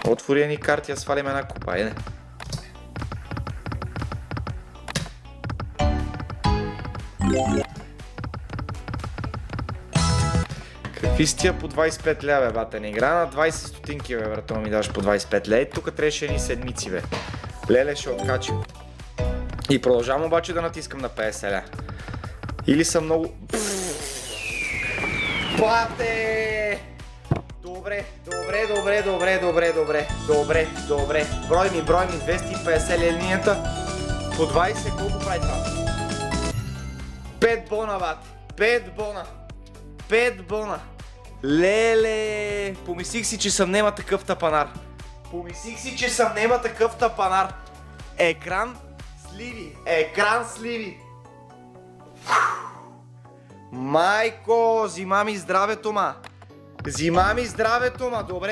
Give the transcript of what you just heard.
Отвори ни карти, я свалим една купа, айде. Какви сте тия по 25 лева, бе, бате? Не игра на 20 стотинки, бе, брато, ми даваш по 25 лева. Тук трябваше едни седмици, бе. Леле, ще откачим. И продължавам обаче да натискам на 50 лева. Или съм много... Бате! Добре. Брой ми, 250 линията. По 20, колко прави това? 5 бона, бате. 5 бона. Леле! Помислих си, че съм нема такъв тапанар. Екран сливи. Майко, взима ми здравето, ма. Добре.